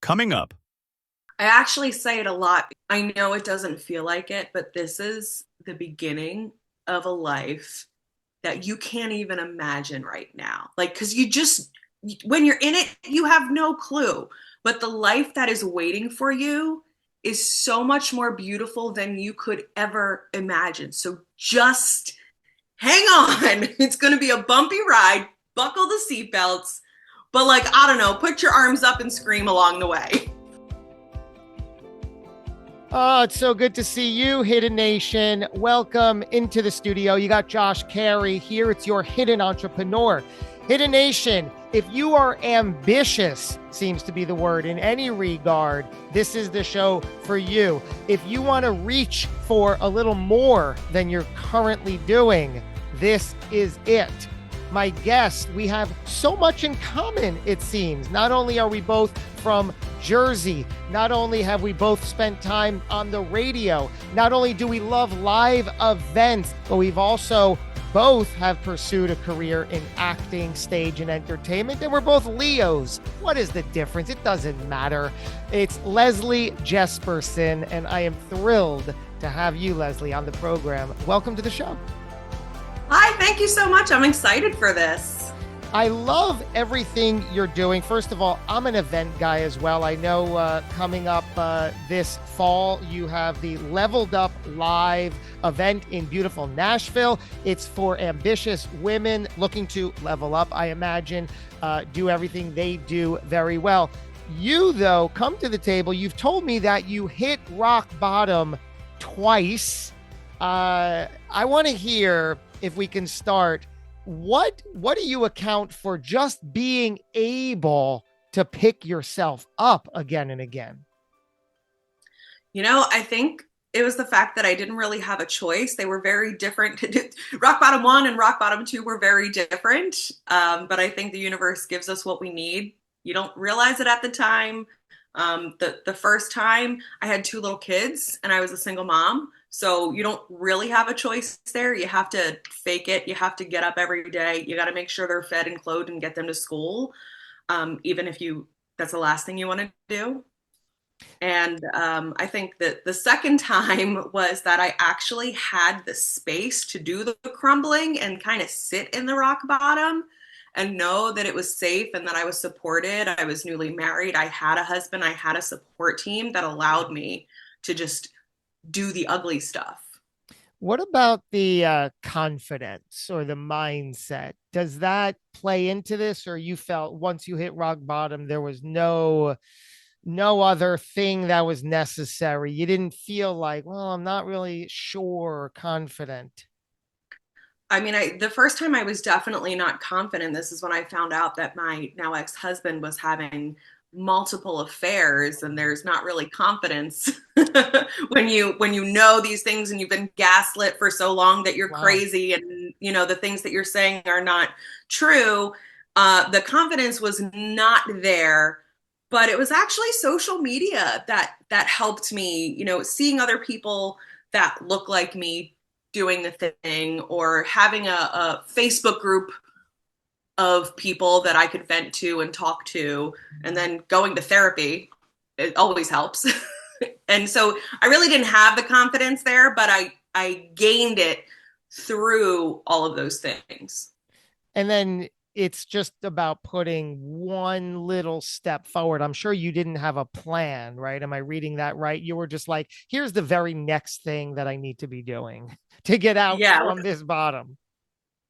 Coming up. I actually say it a lot. I know it doesn't feel like it, but this is the beginning of a life that you can't even imagine right now. Like, because when you're in it, you have no clue. But the life that is waiting for you is so much more beautiful than you could ever imagine. So just hang on. It's going to be a bumpy ride. Buckle the seatbelts. But, like, I don't know, put your arms up and scream along the way. Oh, it's so good to see you, Hidden Nation. Welcome into the studio. You got Josh Carey here. It's your hidden entrepreneur. Hidden Nation, if you are ambitious, seems to be the word in any regard, this is the show for you. If you want to reach for a little more than you're currently doing, this is it. My guest, we have so much in common, it seems. Not only are we both from Jersey, not only have we both spent time on the radio, not only do we love live events, but we've also both have pursued a career in acting, stage, and entertainment, and we're both Leos. What is the difference? It doesn't matter. It's Leslie Jespersen, and I am thrilled to have you, Leslie, on the program. Welcome to the show. Hi, thank you so much. I'm excited for this. I love everything you're doing. First of all, I'm an event guy as well. I know coming up this fall, you have the Leveled Up Live event in beautiful Nashville. It's for ambitious women looking to level up, I imagine, do everything they do very well. You, though, come to the table. You've told me that you hit rock bottom twice. I want to hear, if we can start, what do you account for just being able to pick yourself up again and again? I think it was the fact that I didn't really have a choice. They were very different. Rock bottom one and rock bottom two were very different. But I think the universe gives us what we need. You don't realize it at the time. The first time I had two little kids and I was a single mom. So you don't really have a choice there. You have to fake it. You have to get up every day. You got to make sure they're fed and clothed and get them to school. Even if that's the last thing you want to do. And I think that the second time was that I actually had the space to do the crumbling and kind of sit in the rock bottom and know that it was safe and that I was supported. I was newly married. I had a husband. I had a support team that allowed me to just do the ugly stuff. What about the confidence or the mindset? Does that play into this, or you felt once you hit rock bottom, there was no other thing that was necessary? You didn't feel like, well, I'm not really sure or confident. I mean, the first time I was definitely not confident. This is when I found out that my now ex-husband was having multiple affairs, and there's not really confidence when you know these things and you've been gaslit for so long that you're Wow. crazy, and the things that you're saying are not true. The confidence was not there, but it was actually social media that helped me, seeing other people that look like me doing the thing, or having a Facebook group of people that I could vent to and talk to, and then going to therapy. It always helps. And so I really didn't have the confidence there, but I gained it through all of those things. And then it's just about putting one little step forward. I'm sure you didn't have a plan, right? Am I reading that right? You were just like, here's the very next thing that I need to be doing to get out Yeah. from this bottom.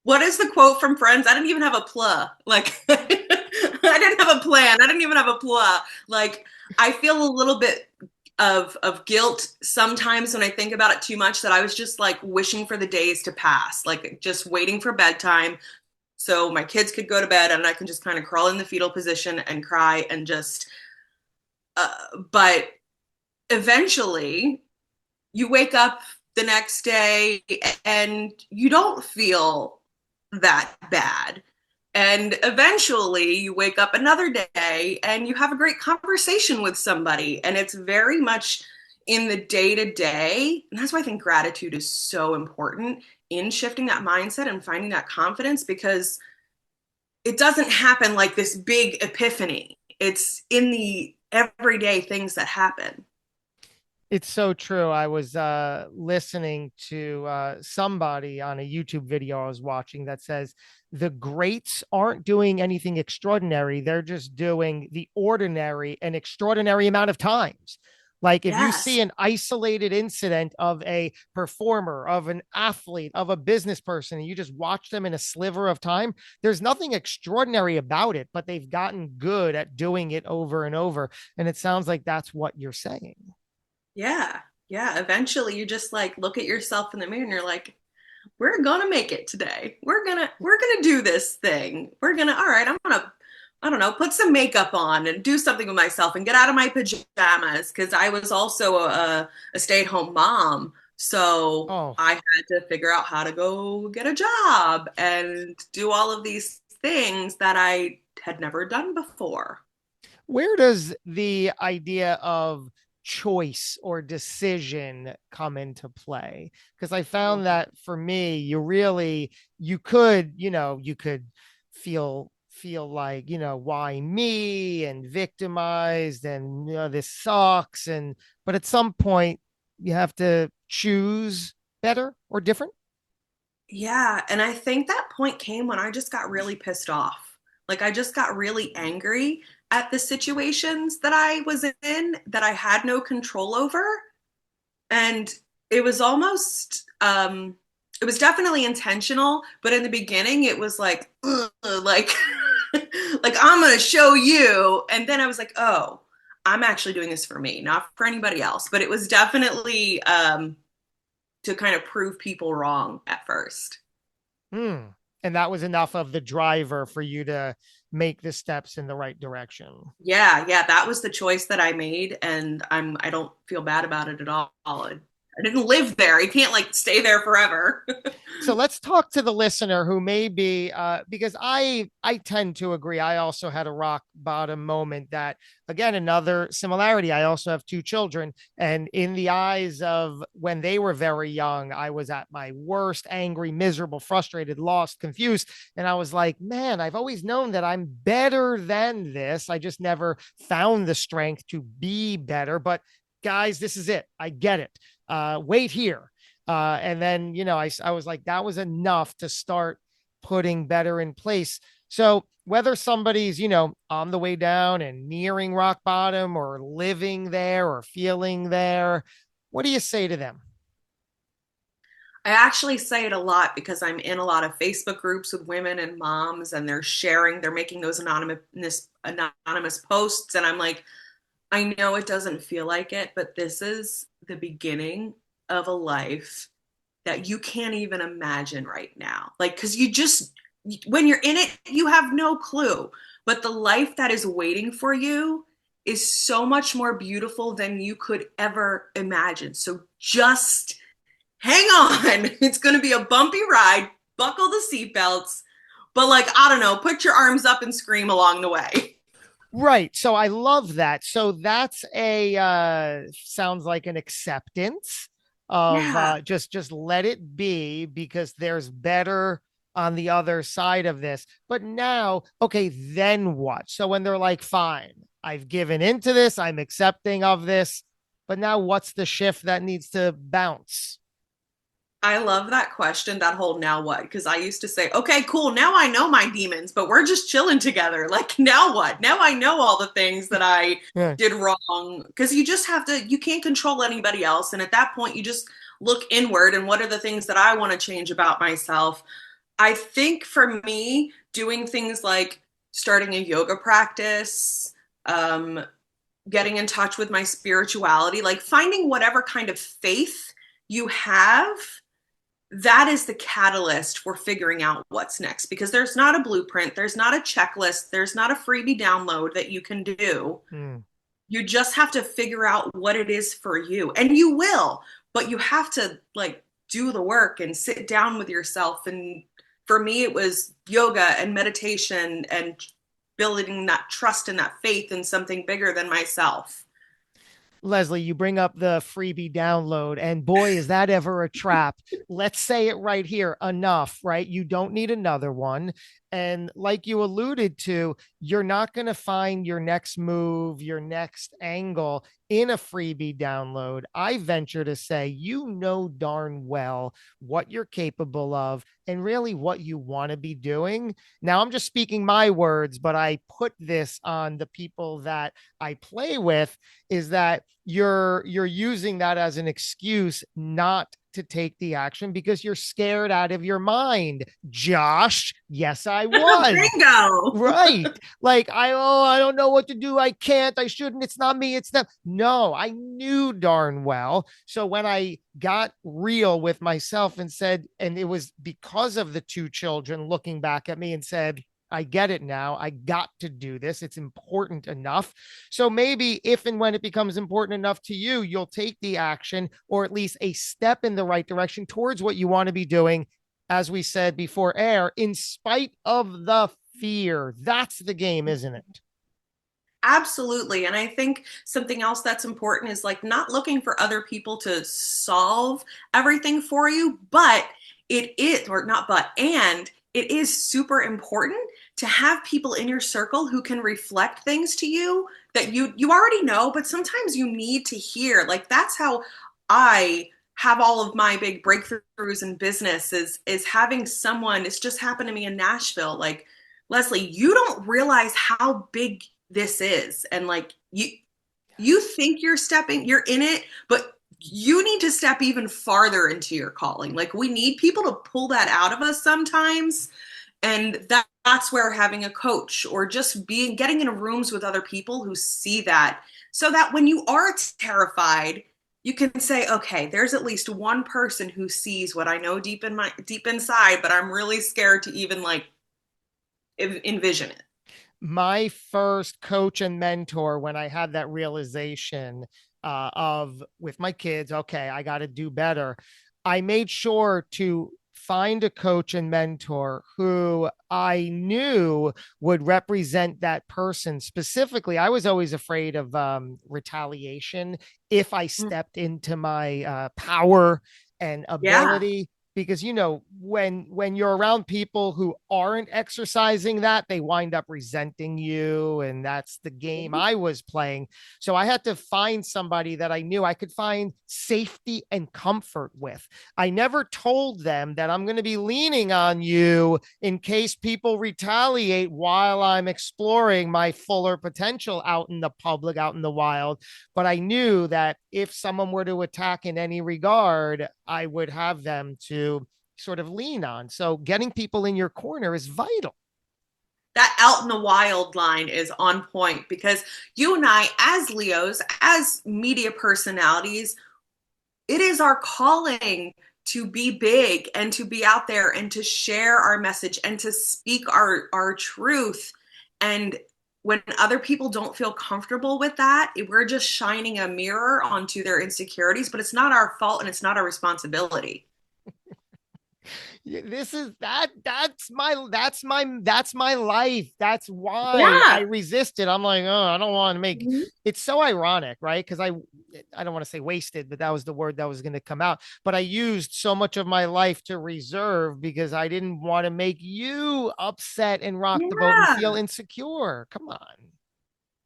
What is the quote from Friends? I didn't even have a pla. Like, I didn't have a plan. I didn't even have a pla. Like, I feel a little bit of guilt sometimes when I think about it too much, that I was just like wishing for the days to pass, like just waiting for bedtime so my kids could go to bed and I can just kind of crawl in the fetal position and cry and just but eventually you wake up the next day and you don't feel that bad. And eventually you wake up another day and you have a great conversation with somebody. And it's very much in the day to day. And that's why I think gratitude is so important in shifting that mindset and finding that confidence, because it doesn't happen like this big epiphany. It's in the everyday things that happen. It's so true. I was listening to somebody on a YouTube video I was watching that says the greats aren't doing anything extraordinary. They're just doing the ordinary an extraordinary amount of times. Like if you see Yes. an isolated incident of a performer, of an athlete, of a business person, and you just watch them in a sliver of time, there's nothing extraordinary about it, but they've gotten good at doing it over and over. And it sounds like that's what you're saying. Yeah. Yeah. Eventually you just like look at yourself in the mirror and you're like, we're gonna make it today. We're gonna do this thing. We're gonna, all right, I'm gonna, I don't know, put some makeup on and do something with myself and get out of my pajamas because I was also a stay-at-home mom. So Oh, I had to figure out how to go get a job and do all of these things that I had never done before. where does the idea of choice or decision come into play? Because I found that for me, you could, you could feel like, why me and victimized and this sucks. But at some point you have to choose better or different. Yeah, and I think that point came when I just got really pissed off. Like I just got really angry at the situations that I was in that I had no control over. And it was almost it was definitely intentional, but in the beginning it was like ugh, like like I'm going to show you. And then I was like, "Oh, I'm actually doing this for me, not for anybody else." But it was definitely to kind of prove people wrong at first. Hmm. And that was enough of the driver for you to make the steps in the right direction. Yeah, yeah, that was the choice that I made, and I don't feel bad about it at all. I didn't live there. You can't like stay there forever. So let's talk to the listener who may be because I tend to agree. I also had a rock bottom moment that again another similarity. I also have two children, and in the eyes of when they were very young, I was at my worst, angry, miserable, frustrated, lost, confused, and I was like, man, I've always known that I'm better than this. I just never found the strength to be better. But guys, this is it. I get it. Wait here. And then, I was like, that was enough to start putting better in place. So whether somebody's, on the way down and nearing rock bottom or living there or feeling there, what do you say to them? I actually say it a lot because I'm in a lot of Facebook groups with women and moms, and they're making those anonymous posts, and I'm like, I know it doesn't feel like it, but this is the beginning of a life that you can't even imagine right now. Like, because when you're in it, you have no clue. But the life that is waiting for you is so much more beautiful than you could ever imagine. So just hang on. It's going to be a bumpy ride. Buckle the seatbelts. But, like, I don't know, put your arms up and scream along the way. Right. So I love that. So that's a sounds like an acceptance of Yeah. just let it be because there's better on the other side of this. But now, okay, then what? So when they're like, fine, I've given into this, I'm accepting of this, but now what's the shift that needs to bounce? I love that question, that whole now what? Because I used to say, okay, cool, now I know my demons, but we're just chilling together. Like, now what? Now I know all the things that I Yeah. did wrong. Because you just have to, you can't control anybody else. And at that point, you just look inward and what are the things that I want to change about myself? I think for me, doing things like starting a yoga practice, um, getting in touch with my spirituality, like finding whatever kind of faith you have, that is the catalyst for figuring out what's next because there's not a blueprint, there's not a checklist, there's not a freebie download that you can do. Mm. You just have to figure out what it is for you, and you will, but you have to like do the work and sit down with yourself. And for me, it was yoga and meditation and building that trust and that faith in something bigger than myself. Leslie, you bring up the freebie download, and boy, is that ever a trap. Let's say it right here enough, right? You don't need another one. And like you alluded to, you're not going to find your next move, your next angle in a freebie download. I venture to say, you know darn well what you're capable of and really what you want to be doing. Now, I'm just speaking my words, but I put this on the people that I play with, is that you're using that as an excuse not to take the action because you're scared out of your mind. Josh, yes, I was. Bingo. Right. Like I don't know what to do. I can't. I shouldn't. It's not me. It's them. No, I knew darn well. So when I got real with myself and said, and it was because of the two children looking back at me and said, I get it now. I got to do this. It's important enough. So maybe if and when it becomes important enough to you, you'll take the action or at least a step in the right direction towards what you want to be doing, as we said before air, in spite of the fear. That's the game, isn't it? Absolutely. And I think something else that's important is like not looking for other people to solve everything for you, but it is, or not but, and it is super important to have people in your circle who can reflect things to you that you already know, but sometimes you need to hear. Like that's how I have all of my big breakthroughs in business is having someone, it's just happened to me in Nashville. Like, Leslie, you don't realize how big this is. And like you think you're in it, but you need to step even farther into your calling. Like we need people to pull that out of us sometimes. And that's where having a coach or just getting in rooms with other people who see that, so that when you are terrified, you can say, okay, there's at least one person who sees what I know deep inside, but I'm really scared to even like envision it. My first coach and mentor, when I had that realization of with my kids, okay, I got to do better. I made sure to find a coach and mentor who I knew would represent that person specifically. I was always afraid of retaliation if I stepped into my power and Yeah. ability, because when you're around people who aren't exercising that, they wind up resenting you, and that's the game I was playing. So I had to find somebody that I knew I could find safety and comfort with. I never told them that I'm going to be leaning on you in case people retaliate while I'm exploring my fuller potential out in the public, out in the wild. But I knew that if someone were to attack in any regard, I would have them to sort of lean on. So getting people in your corner is vital. That out in the wild line is on point because you and I, as Leos, as media personalities, it is our calling to be big and to be out there and to share our message and to speak our truth. And when other people don't feel comfortable with that, we're just shining a mirror onto their insecurities, but it's not our fault and it's not our responsibility. This is that's my life. That's why I Yeah. resisted. I'm like, oh, I don't want to make Mhm. it's so ironic, right? Because I don't want to say wasted, but that was the word that was going to come out. But I used so much of my life to reserve because I didn't want to make you upset and rock the boat and feel Yeah. insecure. Come on.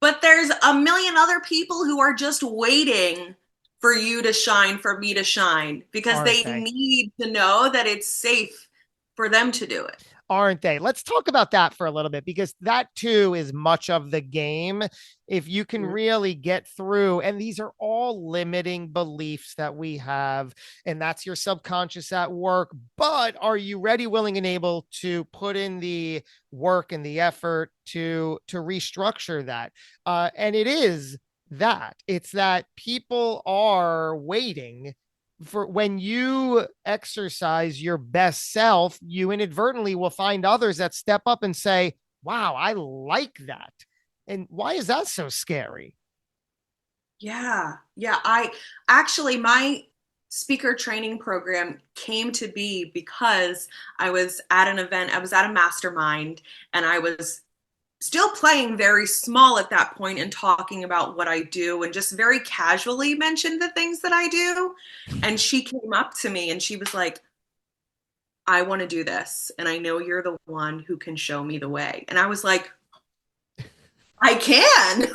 But there's a million other people who are just waiting for you to shine, for me to shine, because Aren't they they? need to know that it's safe for them to do it. Aren't they? Let's talk about that for a little bit, because that too is much of the game. If you can really get through, and these are all limiting beliefs that we have, and that's your subconscious at work. But are you ready, willing, and able to put in the work and the effort to restructure that? And it is that it's that people are waiting for when you exercise your best self, you inadvertently will find others that step up and say, wow, I like that. And why is that so scary? Yeah. Yeah. I actually, my speaker training program came to be because I was at an event, I was at a mastermind, and I was still playing very small at that point and talking about what I do and just very casually mentioned the things that I do. And she came up to me and she was like, I want to do this. And I know you're the one who can show me the way. And I was like, I can.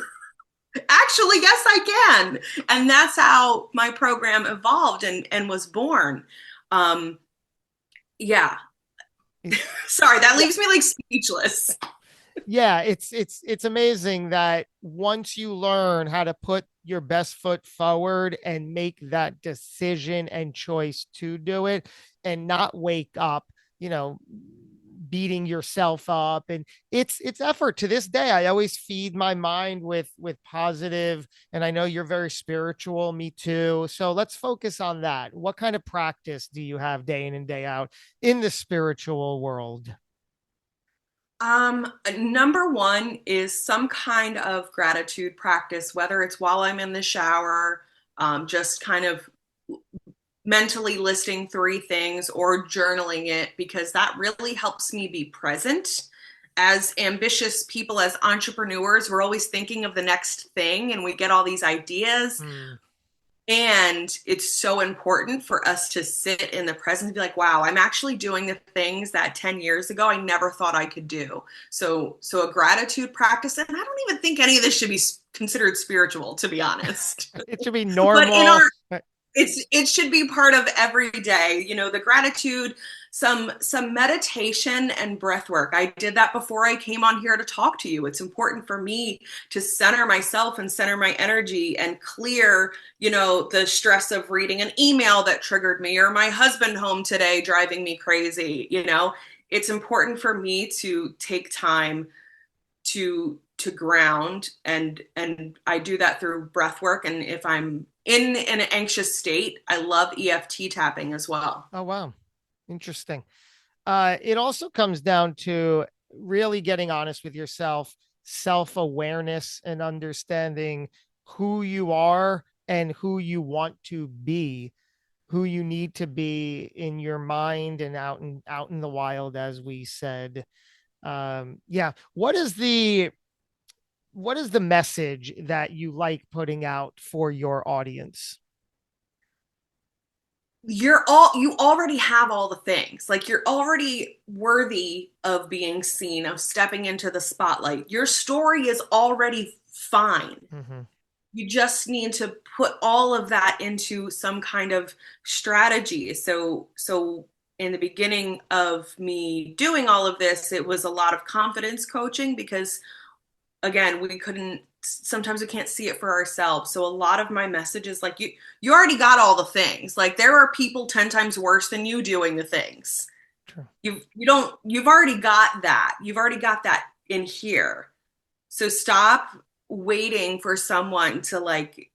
Actually, yes, I can. And that's how my program evolved and was born. Um, yeah. Sorry, that Yeah. leaves me like speechless. Yeah, it's amazing that once you learn how to put your best foot forward and make that decision and choice to do it and not wake up, you know, beating yourself up, and it's effort. To this day I always feed my mind with positive, and I know you're very spiritual, me too, so let's focus on that. What kind of practice do you have day in and day out in the spiritual world? Number one is some kind of gratitude practice, whether it's while I'm in the shower, just kind of mentally listing three things or journaling it, because that really helps me be present. As ambitious people, as entrepreneurs, we're always thinking of the next thing and we get all these ideas. Hmm. And it's so important for us to sit in the present and be like, wow, I'm actually doing the things that 10 years ago I never thought I could do. So a gratitude practice, and I don't even think any of this should be considered spiritual, to be honest. It should be But in normal. our it should be part of every day, the gratitude, some meditation and breath work. I did that before I came on here to talk to you. It's important for me to center myself and center my energy and clear, the stress of reading an email that triggered me, or my husband home today driving me crazy. It's important for me to take time to ground, and I do that through breath work. And if I'm in an anxious state, I love EFT tapping as well. Oh, wow. Interesting. It also comes down to really getting honest with yourself, self awareness, and understanding who you are and who you want to be, who you need to be in your mind and out in the wild, as we said. Yeah. What is the message that you like putting out for your audience? You already have all the things. Like, you're already worthy of being seen, of stepping into the spotlight. Your story is already fine. Mm-hmm. You just need to put all of that into some kind of strategy. So in the beginning of me doing all of this, it was a lot of confidence coaching, because again, we couldn't sometimes we can't see it for ourselves. So a lot of my message is like, you already got all the things. Like, there are people 10 times worse than you doing the things. True. You've already got that. You've already got that in here. So stop waiting for someone to like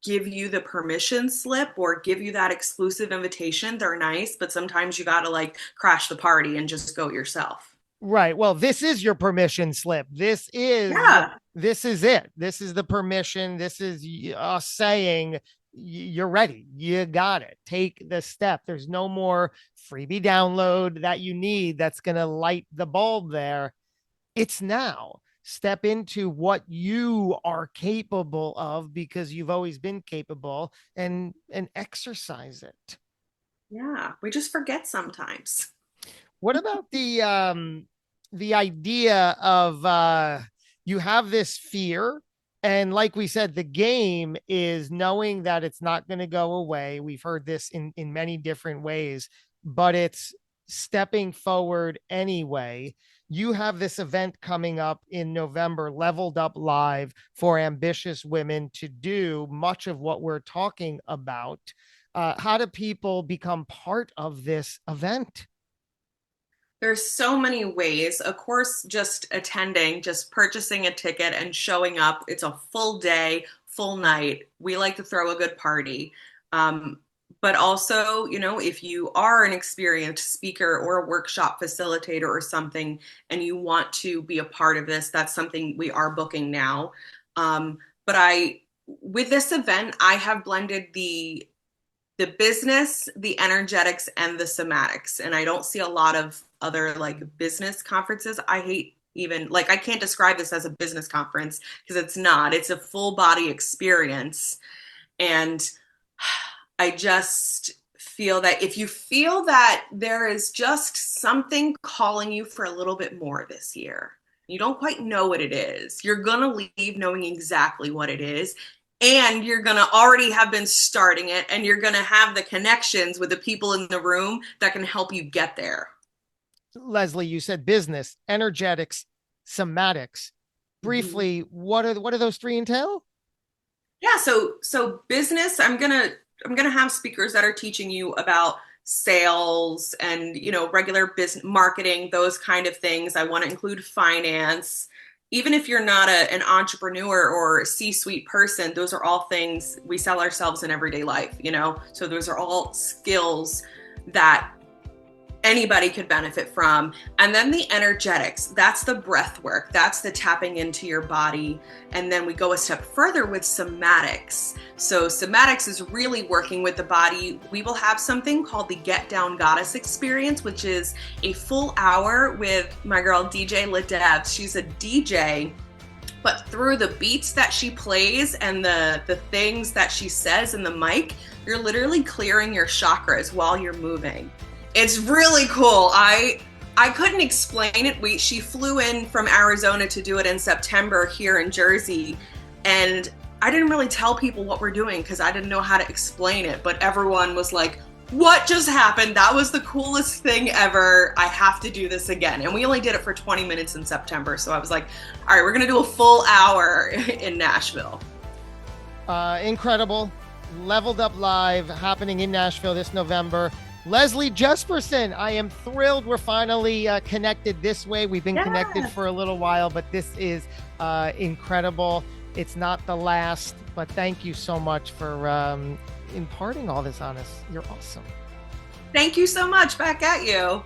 give you the permission slip or give you that exclusive invitation. They're nice, but sometimes you got to like crash the party and just go yourself. Right. Well, this is your permission slip. Yeah. This is it. This is the permission. This is us saying you're ready. You got it. Take the step. There's no more freebie download that you need that's going to light the bulb there. It's now. Step into what you are capable of, because you've always been capable, and exercise it. Yeah. We just forget sometimes. What about the idea of you have this fear, and like we said, the game is knowing that it's not going to go away. We've heard this in many different ways, but it's stepping forward anyway. You have this event coming up in November, Leveled Up Live, for ambitious women to do much of what we're talking about. How do people become part of this event? There's so many ways. Of course, just attending, just purchasing a ticket and showing up. It's a full day, full night. We like to throw a good party. Um, but also, if you are an experienced speaker or a workshop facilitator or something, and you want to be a part of this, that's something we are booking now. But with this event, I have blended the business, the energetics, and the somatics. And I don't see a lot of other like business conferences. I hate even like I can't describe this as a business conference, because it's not. It's a full body experience. And I just feel that if you feel that there is just something calling you for a little bit more this year, you don't quite know what it is, you're going to leave knowing exactly what it is. And you're going to already have been starting it, and you're going to have the connections with the people in the room that can help you get there. Leslie, you said business, energetics, somatics. Mm-hmm. Briefly, what do those three entail? Yeah, so business, I'm gonna have speakers that are teaching you about sales and regular business marketing, those kind of things. I want to include finance. Even if you're not an entrepreneur or a C-suite person, those are all things we sell ourselves in everyday life. So those are all skills that anybody could benefit from. And then the energetics, that's the breath work, that's the tapping into your body. And then we go a step further with somatics. So somatics is really working with the body. We will have something called the Get Down Goddess experience, which is a full hour with my girl DJ Ladev. She's a DJ, but through the beats that she plays and the things that she says in the mic, you're literally clearing your chakras while you're moving. It's really cool. I couldn't explain it. She flew in from Arizona to do it in September here in Jersey, and I didn't really tell people what we're doing because I didn't know how to explain it, but everyone was like, "What just happened? That was the coolest thing ever. I have to do this again." And we only did it for 20 minutes in September, so I was like, "All right, we're going to do a full hour in Nashville." Incredible. Leveled Up Live happening in Nashville this November. Leslie Jespersen, I am thrilled we're finally connected this way. We've been connected for a little while, but this is incredible. It's not the last, but thank you so much for imparting all this on us. You're awesome. Thank you so much. Back at you.